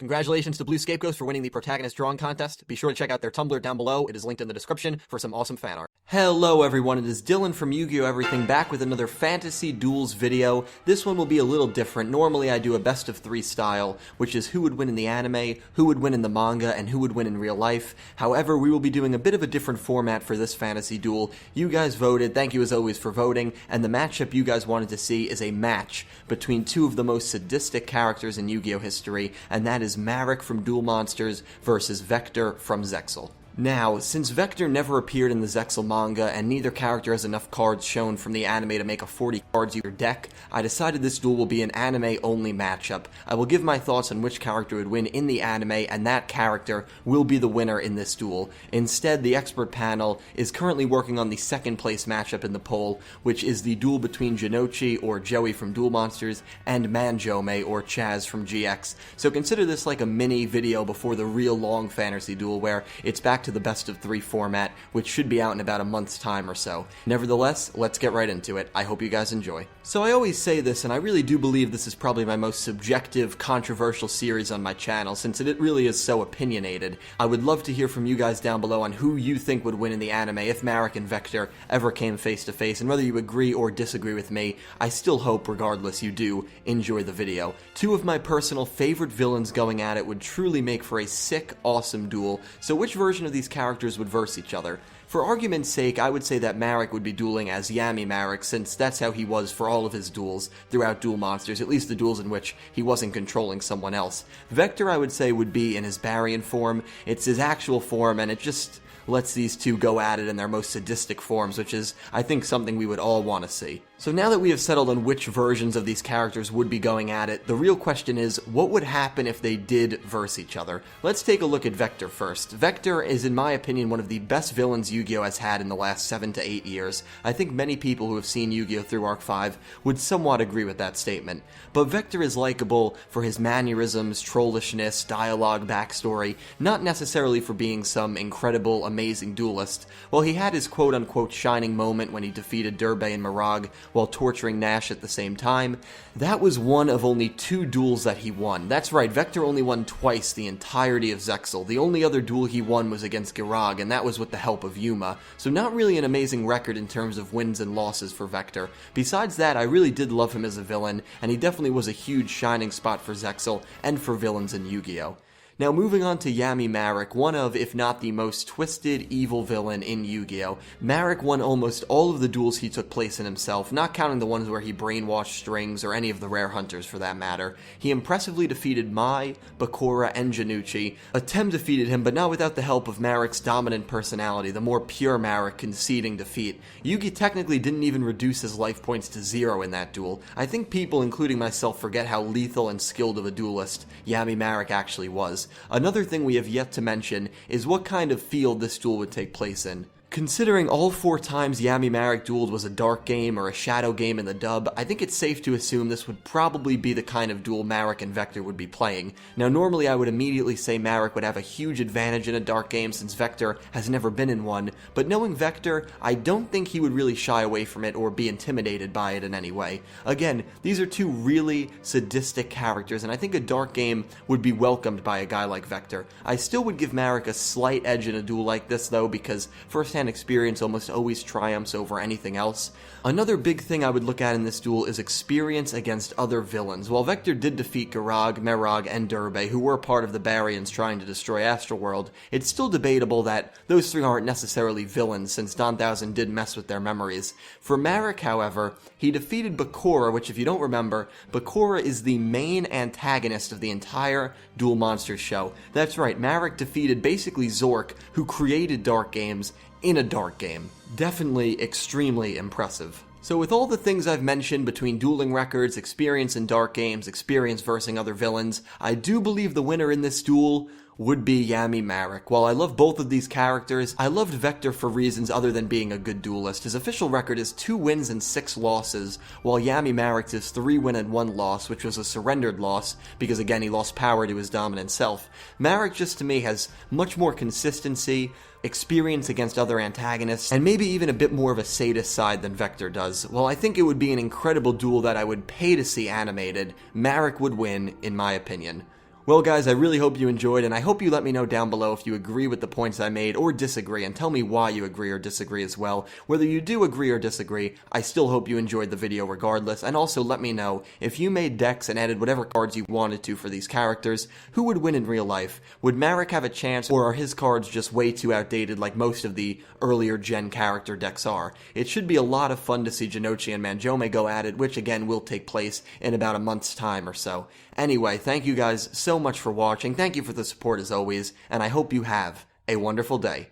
Congratulations to Blue Scapegoats for winning the Protagonist Drawing Contest. Be sure to check out their Tumblr down below. It is linked in the description for some awesome fan art. Hello everyone, it is Dylan from Yugioh Everything back with another Fantasy Duels video. This one will be a little different. Normally I do a best of three style, which is who would win in the anime, who would win in the manga, and who would win in real life. However, we will be doing a bit of a different format for this fantasy duel. You guys voted, thank you as always for voting, and the matchup you guys wanted to see is a match between two of the most sadistic characters in Yu-Gi-Oh history, and that is Marik from Duel Monsters versus Vector from Zexal. Now, since Vector never appeared in the Zexal manga, and neither character has enough cards shown from the anime to make a 40 cards user deck, I decided this duel will be an anime-only matchup. I will give my thoughts on which character would win in the anime, and that character will be the winner in this duel. Instead, the expert panel is currently working on the second place matchup in the poll, which is the duel between Jinochi, or Joey from Duel Monsters, and Manjome, or Chaz from GX. So consider this like a mini video before the real long fantasy duel, where it's back to the best of three format, which should be out in about a month's time or so. Nevertheless, let's get right into it. I hope you guys enjoy. So I always say this, and I really do believe this is probably my most subjective, controversial series on my channel, since it really is so opinionated. I would love to hear from you guys down below on who you think would win in the anime if Marik and Vector ever came face to face, and whether you agree or disagree with me, I still hope, regardless, you do enjoy the video. Two of my personal favorite villains going at it would truly make for a sick, awesome duel. So which version of these characters would verse each other? For argument's sake, I would say that Marik would be dueling as Yami Marik, since that's how he was for all of his duels throughout Duel Monsters, at least the duels in which he wasn't controlling someone else. Vector, I would say, would be in his Baryon form. It's his actual form, and it just lets these two go at it in their most sadistic forms, which is, I think, something we would all want to see. So now that we have settled on which versions of these characters would be going at it, the real question is, what would happen if they did verse each other? Let's take a look at Vector first. Vector is, in my opinion, one of the best villains Yu-Gi-Oh has had in the last 7 to 8 years. I think many people who have seen Yu-Gi-Oh through Arc 5 would somewhat agree with that statement. But Vector is likable for his mannerisms, trollishness, dialogue, backstory, not necessarily for being some incredible, amazing duelist. While he had his quote-unquote shining moment when he defeated Durbay and Marag while torturing Nash at the same time, that was one of only 2 duels that he won. That's right, Vector only won twice the entirety of Zexal. The only other duel he won was against Girag, and that was with the help of Yuma. So not really an amazing record in terms of wins and losses for Vector. Besides that, I really did love him as a villain, and he definitely was a huge shining spot for Zexal and for villains in Yu-Gi-Oh! Now moving on to Yami Marik, one of, if not the most twisted, evil villain in Yu-Gi-Oh! Marik won almost all of the duels he took place in himself, not counting the ones where he brainwashed strings or any of the rare hunters for that matter. He impressively defeated Mai, Bakura, and Jinochi. Atem defeated him, but not without the help of Marik's dominant personality, the more pure Marik conceding defeat. Yugi technically didn't even reduce his life points to 0 in that duel. I think people, including myself, forget how lethal and skilled of a duelist Yami Marik actually was. Another thing we have yet to mention is what kind of field this duel would take place in. Considering all 4 times Yami Marik dueled was a dark game or a shadow game in the dub, I think it's safe to assume this would probably be the kind of duel Marik and Vector would be playing. Now normally I would immediately say Marik would have a huge advantage in a dark game since Vector has never been in one, but knowing Vector, I don't think he would really shy away from it or be intimidated by it in any way. Again, these are 2 really sadistic characters, and I think a dark game would be welcomed by a guy like Vector. I still would give Marik a slight edge in a duel like this though, because firsthand experience almost always triumphs over anything else. Another big thing I would look at in this duel is experience against other villains. While Vector did defeat Girag, Merag, and Durbay, who were part of the Baryons trying to destroy Astroworld, it's still debatable that those 3 aren't necessarily villains, since Don Thousand did mess with their memories. For Marik, however, he defeated Bakura, which if you don't remember, Bakura is the main antagonist of the entire Duel Monsters show. That's right, Marik defeated basically Zork, who created Dark Games, in a dark game. Definitely extremely impressive. So with all the things I've mentioned between dueling records, experience in dark games, experience versing other villains, I do believe the winner in this duel would be Yami Marik. While I love both of these characters, I loved Vector for reasons other than being a good duelist. His official record is 2 wins and 6 losses, while Yami Marik's is 3 wins and 1 loss, which was a surrendered loss, because again he lost power to his dominant self. Marik just to me has much more consistency, experience against other antagonists, and maybe even a bit more of a sadist side than Vector does. While I think it would be an incredible duel that I would pay to see animated, Marik would win, in my opinion. Well guys, I really hope you enjoyed, and I hope you let me know down below if you agree with the points I made or disagree, and tell me why you agree or disagree as well. Whether you do agree or disagree, I still hope you enjoyed the video regardless, and also let me know if you made decks and added whatever cards you wanted to for these characters, who would win in real life? Would Marik have a chance, or are his cards just way too outdated like most of the earlier gen character decks are? It should be a lot of fun to see Jinochi and Manjome go at it, which again will take place in about a month's time or so. Anyway, thank you guys so much for watching, thank you for the support as always, and I hope you have a wonderful day.